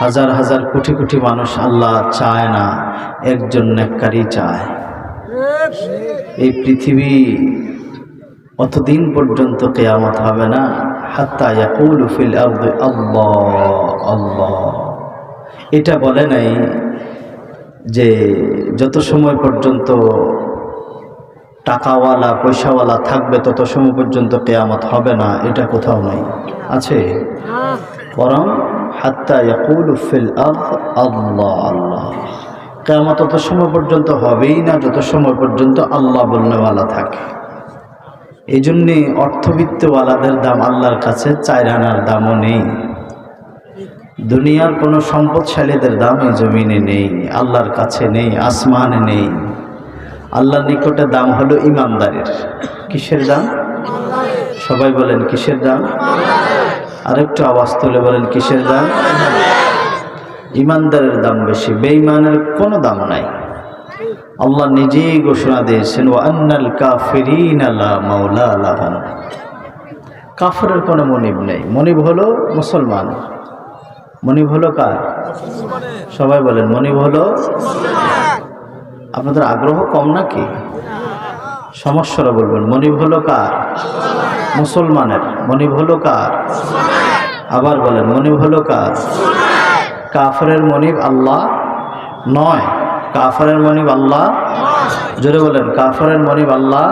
হাজার হাজার কোটি কোটি মানুষ আল্লাহ চায় না, একজন নেককারী চায়। এই পৃথিবী অতদিন পর্যন্ত কিয়ামত হবে না, হাত্তা ইয়াকুলু ফিল আরদি আল্লাহ আল্লাহ। এটা বলে নাই যে যত সময় পর্যন্ত টাকাওয়ালা পয়সাওয়ালা থাকবে তত সময় পর্যন্ত কিয়ামত হবে না, এটা কোথাও নাই, আছে? বরং হাত্তা ইয়াকুলু ফিল আরদি আল্লাহ আল্লাহ। কিয়ামত তত সময় পর্যন্ত হবেই না যত সময় পর্যন্ত আল্লাহ বলনেওয়ালা থাকে। এই জন্যে অর্থবিত্তওয়ালাদের দাম আল্লাহর কাছে 4 আনার দামও নেই। দুনিয়ার কোনো সম্পদশালীদের দাম এই জমিনে নেই, আল্লাহর কাছে নেই, আসমানে নেই। আল্লাহর নিকটে দাম হলো ইমানদারের। কিসের দাম? সবাই বলেন কিসের দাম? আরেকটু আওয়াজ তুলে বলেন কিসের দাম? ইমানদারের দাম বেশি, বেঈমানের কোনো দাম নাই। আল্লাহ নিজেই ঘোষণা দিয়েছেন, ওয়া আন্নাল কাফিরিনা লা মাওলা লাহুম। কাফেরের কোনো মনিব নেই। মনিব হলো মুসলমান। মনিব হলো কার? সবাই বলেন মনিব হলো। আপনাদের আগ্রহ কম নাকি? সমস্যাটা বলবেন। মনিব হলো কার? মুসলমানের। মনিব হলো কার? আবার বলেন মনিব হলো কার? কাফেরের মনিব আল্লাহ নয়। কাফেরের মনিব আল্লাহ। জোরে বলেন কাফেরের মনিব আল্লাহ।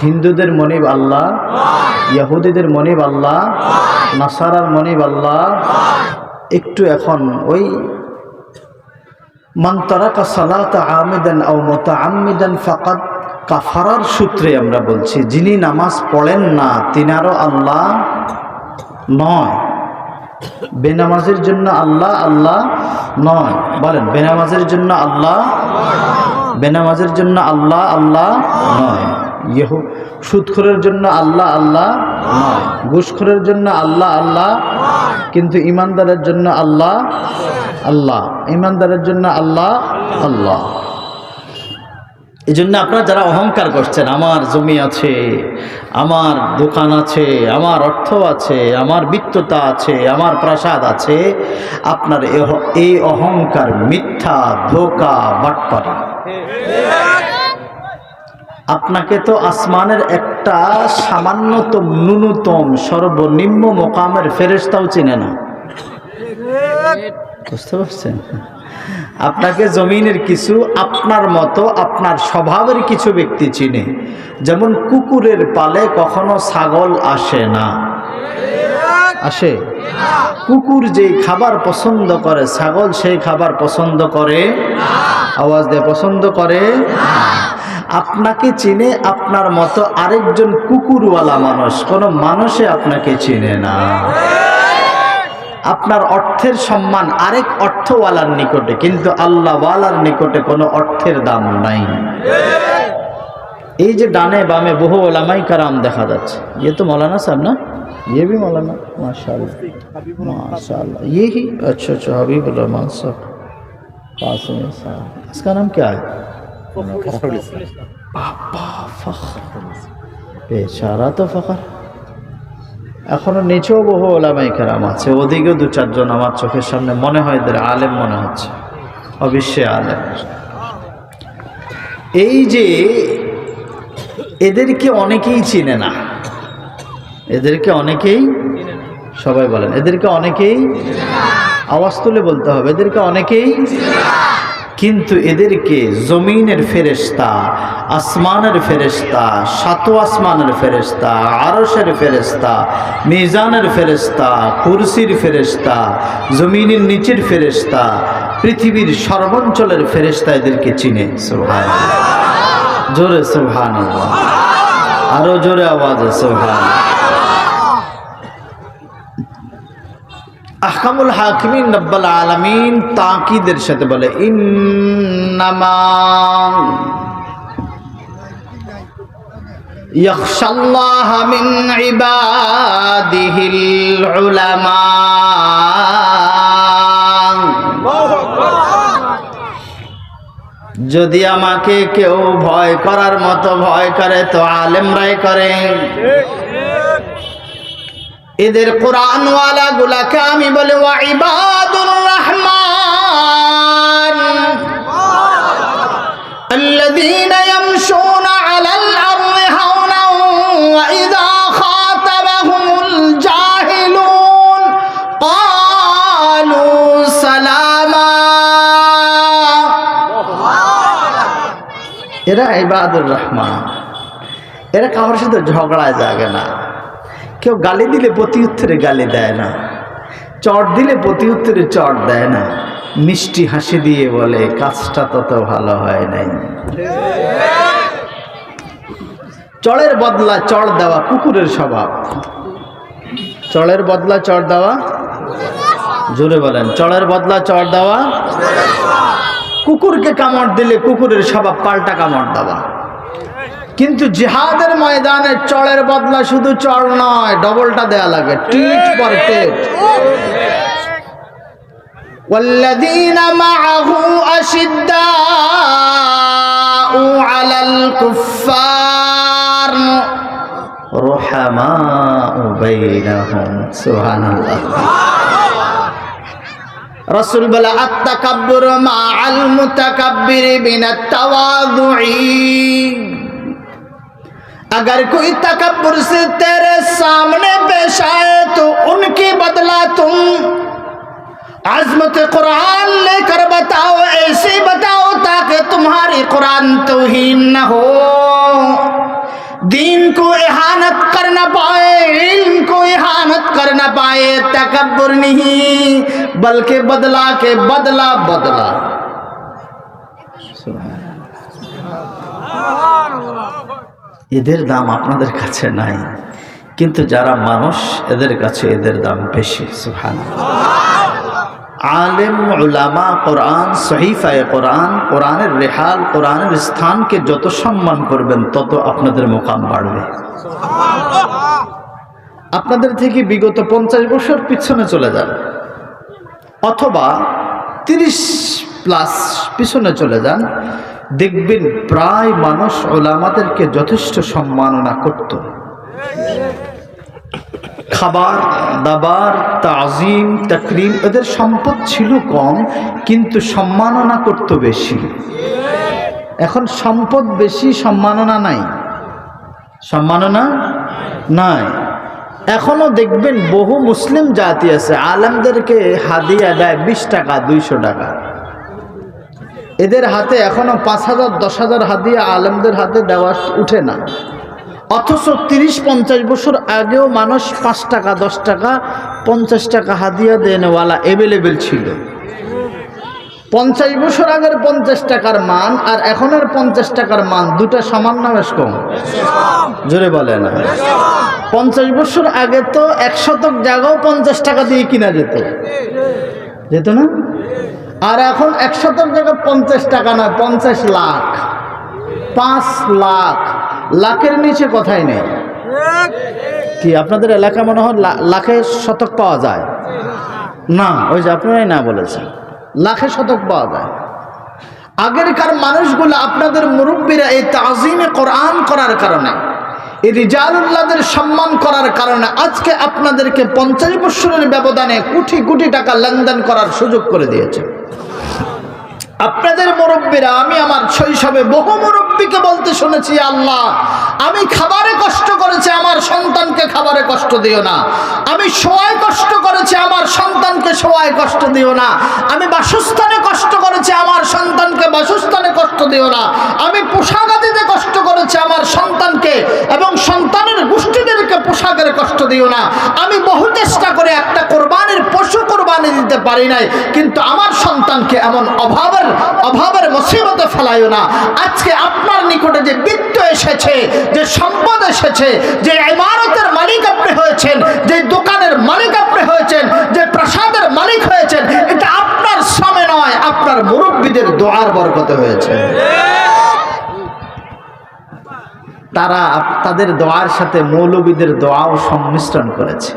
হিন্দুদের মনিব আল্লাহ, ইহুদিদের মনিব আল্লাহ, নাসারার মনিব আল্লাহ। একটু এখন ওই মান তারাকা সালাতা আমিদান আও মুতাআম্মিদান ফাকাদ কাফারার সূত্রে আমরা বলছি, যিনি নামাজ পড়েন না তিনারও আল্লাহ নয়। বেনামাজের জন্য আল্লাহ আল্লাহ নয়। বলেন বেনামাজের জন্য আল্লাহ, বেনামাজের জন্য আল্লাহ আল্লাহ নয়। সুদখোরের জন্য আল্লাহ আল্লাহ নয়। ঘুষখোরের জন্য আল্লাহ আল্লাহ, কিন্তু ইমানদারের জন্য আল্লাহ আল্লাহ। ইমানদারের জন্য আল্লাহ আল্লাহ। এই জন্য আপনারা যারা অহংকার করছেন, আমার জমি আছে, আমার দোকান আছে, আমার অর্থ আছে, আমার বিত্ততা আছে, আমার প্রাসাদ আছে, আপনার এই অহংকার মিথ্যা, ধোঁকা, বাটপারি। আপনাকে তো আসমানের একটা সামান্যতম ন্যূনতম সর্বনিম্ন মোকামের ফেরেশতাও চিনে না। বুঝতে পারছেন? আপনাকে জমিনের কিছু আপনার মতো আপনার স্বভাবের কিছু ব্যক্তি চিনে। যেমন কুকুরের পালে কখনো ছাগল আসে না, আসে? কুকুর যেই খাবার পছন্দ করে ছাগল সেই খাবার পছন্দ করে? আওয়াজ দিয়ে পছন্দ করে? আপনাকে চিনে আপনার মতো আরেকজন কুকুরওয়ালা মানুষ, কোনো মানুষে আপনাকে চিনে না। আপনার অর্থের সম্মান আরেক অর্থওয়ালার নিকটে, কিন্তু আল্লাহওয়ালার নিকটে কোনো অর্থের দাম নাই। এই যে ডানে বামে বহু ওলামাই কারাম দেখা যাচ্ছে, ये तो मौलाना साहब ना, ये भी मौलाना, माशाल्लाह माशाल्लाह। ये ही अच्छा अच्छा हबीबुर रहमान साहब, कासिम साहब। इसका नाम क्या है? बाबा फखर, बेचारा तो फखर। এখনো নিচেও বহু ওলামায়ে কেরাম আছে, ওদিকেও 2-4 জন আমার চোখের সামনে মনে হয় এদের আলেম মনে হচ্ছে, অবশ্যই আলেম। এই যে এদেরকে অনেকেই চিনে না, এদেরকে অনেকেই, সবাই বলেন এদেরকে অনেকেই, আওয়াজ তুলে বলতে হবে এদেরকে অনেকেই, কিন্তু এদেরকে জমিনের ফেরেশতা, আসমানের ফেরেশতা, সাত আসমানের ফেরেশতা, আরশের ফেরেশতা, মিজানের ফেরেশতা, কুরসির ফেরেশতা, জমিনের নিচের ফেরেশতা, পৃথিবীর সর্বাঞ্চলের ফেরেশতা এদেরকে চিনে। সুবহানাল্লাহ, জোরে সুবহানাল্লাহ, আরো জোরে আওয়াজে সুবহানাল্লাহ। আহকামুল হাকিমিন রব্বুল আলামিন তাকিদের সাথে বলে, ইন্নামা ইয়াখশাল্লাহ মিন ইবাদিহিল উলামা। যদি আমাকে কেউ ভয় করার মতো ভয় করে তো আলেমরাই করে। এদের কোরআনওয়ালা গুলাকে আমি বলে ওয়া ইবাদুর এরা ইবাদুর রহমান, এরা কারোর সাথে ঝগড়ায় জাগে না, কেউ গালি দিলে প্রতি উত্তরে গালি দেয় না, চট দিলে প্রতি উত্তরে চট দেয় না, মিষ্টি হাসি দিয়ে বলে কাজটা তত ভালো হয় নাই। চড়ের বদলা চড় দেওয়া কুকুরের স্বভাব। চড়ের বদলা চড় দেওয়া, জোরে বলেন, চড়ের বদলা চড় দেওয়া। কুকুরকে কামড় দিলে কুকুরের স্বভাব পাল্টা কামড় দেওয়া। কিন্তু জিহাদের ময়দানে চড়ের বদলা শুধু চড় নয়, ডবলটা দেয়া লাগে, টিট পর টিট। والذين معه أشداء على الكفار رحماء بينهم سبحان الله। रसूल बोला अत्तकब्बुर माअल मुतकब्बिर बिन तवादुई। अगर कोई तकब्बुर से तेरे सामने पेश आए तो उनकी बदला तुम अज़मत कुरान लेकर बताओ, ऐसे बताओ ताकि तुम्हारी कुरान तौहीन न हो, दीन को इहानत कर न पाए, इल्म को इहानत कर न पाए। तकब्बुर नहीं बल्कि बदला के बदला बदला। এদের দাম আপনাদের কাছে নাই, কিন্তু যারা মানুষ এদের কাছে এদের দাম বেশি। সুবহানাল্লাহ। আলেম উলামা কোরআন সহিফায়ে কোরআন, কোরআনের রেহাল, কোরআনের স্থানকে যত সম্মান করবেন তত আপনাদের মুকাম বাড়বে। আপনাদের থেকে বিগত 50 বছর পিছনে চলে যান, অথবা 30+ পিছনে চলে যান, দেখবেন প্রায় মানুষ উলামাদেরকে যথেষ্ট সম্মাননা করত। খাবার দাবার তাজিম তাকরিম এদের সম্পদ ছিল কম, কিন্তু সম্মাননা করত বেশি। এখন সম্পদ বেশি, সম্মাননা নাই, সম্মাননা নাই। এখনো দেখবেন বহু মুসলিম জাতি আছে আলেমদেরকে হাদিয়া দেয় 20 টাকা 200 টাকা। এদের হাতে এখনো 5000 10,000 হাদিয়া আলেমদের হাতে দেওয়া উঠে না। অথচ 30-50 বছর আগেও মানুষ 5 টাকা 10 টাকা 50 টাকা হাদিয়া দেনওয়ালা অ্যাভেলেবেল ছিল। 50 বছর আগের 50 টাকার মান আর এখনের 50 টাকার মান দুটা সমান না বেশ কম? জোরে বলে না। 50 বছর আগে তো 1 শতক জায়গাও 50 টাকা দিয়ে কিনা যেত, যেত না? আর এখন 1 শতক জায়গা 50 টাকা নয়, 50 লাখ, 5 লাখ, লাখের নিচে কথাই নেই। কি আপনাদের এলাকা মনে হয় লাখে শতক পাওয়া যায় না? ওই যে আপনারাই না বলেছেন, লাখে শতক পাওয়া যায়। আগেরকার মানুষগুলো, আপনাদের মুরব্বীরা এই তাজিমে কোরআন করার কারণে, এই রিজালুল্লাহদের সম্মান করার কারণে আজকে আপনাদেরকে 50 বছরের ব্যবধানে কোটি কোটি টাকা লেনদেন করার সুযোগ করে দিয়েছে। আপনাদের মুরব্বীরা, আমি আমার শৈশবে বহু মুরব্বীকে বলতে শুনেছি, আল্লাহ আমি খাবারে কষ্ট করেছি, আমার সন্তানকে খাবারে কষ্ট দিও না। আমি শোয়ায় কষ্ট করেছি, আমার সন্তানকে শোয়ায় কষ্ট দিও না। আমি বাসস্থানে কষ্ট করেছি, আমার সন্তানকে বাসস্থানে কষ্ট দিও না। আমি পোশাক আদিতে কষ্ট করেছি, আমার সন্তানকে এবং সন্তানের গোষ্ঠীদেরকে পোশাকের কষ্ট দিও না। আমি বহু চেষ্টা করে একটা কোরবানির পশু কোরবানি দিতে পারি নাই, কিন্তু আমার সন্তানকে এমন অভাবের মুসিবতে ফেলাইও না। আজকে আপনার নিকটে যে বিত্ত এসেছে, যে সম্পদ এসেছে, যে ইমারতের মালিক আপনি হয়েছেন, যে দোকানের মালিক আপনি হয়েছেন, যে প্রাসাদের মালিক হয়েছেন, এটা আপনার শ্রমে নয়, আপনার মুরব্বীদের দোয়ার বরকতে হয়েছে। তারা তাদের দোয়ার সাথে মৌলবীদের দোয়াও সংমিশ্রণ করেছে।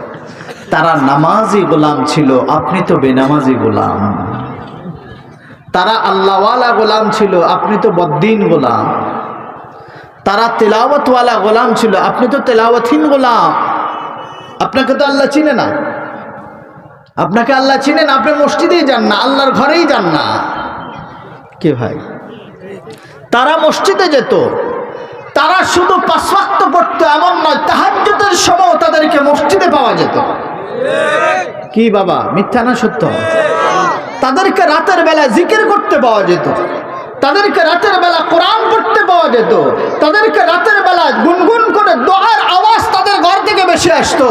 তারা নামাজি গোলাম ছিল, আপনি তো বেনামাজি গোলাম। তারা আল্লাহওয়ালা গোলাম ছিল, আপনি তো বদ্দিন গোলাম। তারা তেলাওয়াতওয়ালা গোলাম ছিল, আপনি তো তেলাওয়াতহীন গোলাম। আপনাকে তো আল্লাহ চিনে না, আপনাকে আল্লাহ চিনেন, আপনি মসজিদেই যান না, আল্লাহর ঘরেই যান না। কে ভাই? তারা মসজিদে যেত, তারা শুধু 5 ওয়াক্ত পড়তো এমন নয়, তাহাজ্জুদের সময় তাদেরকে মসজিদে পাওয়া যেত। কি বাবা, মিথ্যা না সত্য? তাদেরকে রাতের বেলা জিকির করতে পাওয়া যেত। তাদেরকে রাতের বেলা কোরআন পড়তে পাওয়া যেত, তাদেরকে রাতের বেলা গুনগুন করে দোয়ার আওয়াজ তাদের ঘর থেকে বেশি আসতো।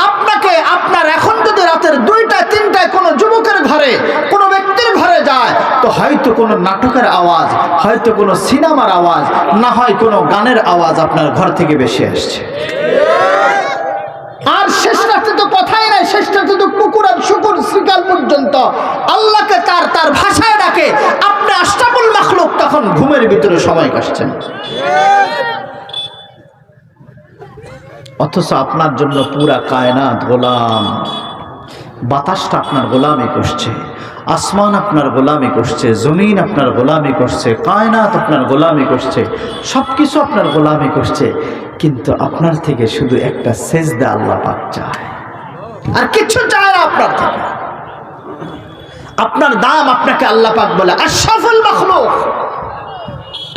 আপনাকে আপনার এখন যদি রাতের 2টা 3টায় কোনো যুবকের ঘরে, কোনো ব্যক্তির ঘরে যায়, তো হয়তো কোনো নাটকের আওয়াজ, হয়তো কোনো সিনেমার আওয়াজ, না হয় কোনো গানের আওয়াজ আপনার ঘর থেকে বেশি আসছে। আর শেষ রাতে তো কথাই নাই, শেষ রাতে তো কুকুর আর শুকুর শ্রীকাল পর্যন্ত আল্লাহকে তার তার ভাষায় ডাকে। আপনি আশরাফুল মাখলুক তখন ঘুমের ভিতরে সময় কাটছেন, অথচ আপনার জন্য পুরা কায়নাত গোলাম। বাতাসটা আপনার গোলামি করছে, আসমান আপনার গোলামি করছে, জমিন আপনার গোলামি করছে, কায়নাত আপনার গোলামি করছে, সব কিছু আপনার গোলামি করছে। কিন্তু আপনার থেকে শুধু একটা সেজদা আল্লাহ পাক চায়, আর কিছু চায় না আপনার থেকে। আপনার দাম আপনাকে আল্লাহ পাক বলে আশরাফুল মাখলুক।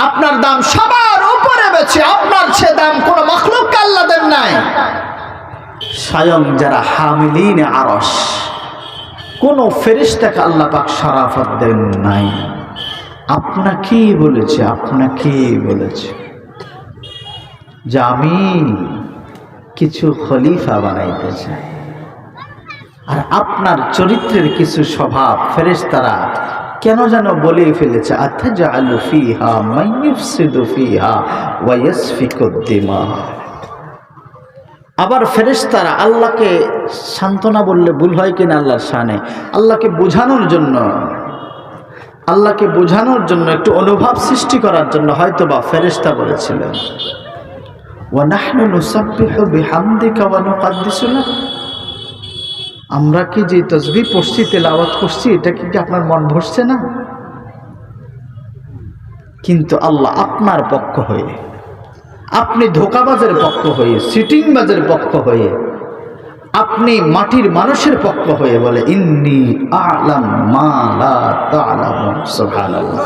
আপনার দাম সবার উপরে বেছে, আপনার সে দাম কোন মাখলুককে আল্লাহ দেন নাই। স্বয়ং যারা হামিলিন আরশ, কোন ফেরেশতাকে আল্লাহ পাক শরাফত দেন নাই। আপনাকেই বলেছে, আপনাকেই বলেছে যে আমি কিছু খলিফা বানাইতে চাই। আর আপনার চরিত্রের কিছু স্বভাব ফেরেশতারা কেন যেন বলে ফেলেছে, আতাজআলু ফিহা মান ইফসিদু ফিহা ওয়া ইয়াসফিকুদ দিমা। আবার ফেরেশতারা আল্লাহকে সান্ত্বনা বললে ভুল হয় কিনা আল্লাহর শানে, আল্লাহকে বোঝানোর জন্য, আল্লাহকে বোঝানোর জন্য, একটু অনুভব সৃষ্টি করার জন্য হয়তো বা ফেরেশতা বলেছিলেন, ওয়া নাহনু নুসাব্বিহু বিহামদিকা ওয়া নুকাদ্দিসু লাক। আমরা কি যে তাসবিহ পড়ছি, তেলাওয়াত করছি, এটা কি আপনার মন ভরছে না? কিন্তু আল্লাহ আপনার পক্ষ হয়ে, আপনি ধোঁকাবাজের পক্ষ হয়ে, সিটিংবাজের পক্ষ হয়ে, আপনি মাটির মানুষের পক্ষ হয়ে বলে ইন্নী আ'লাম মা লা তা'লামুন। সুবহানাল্লাহ।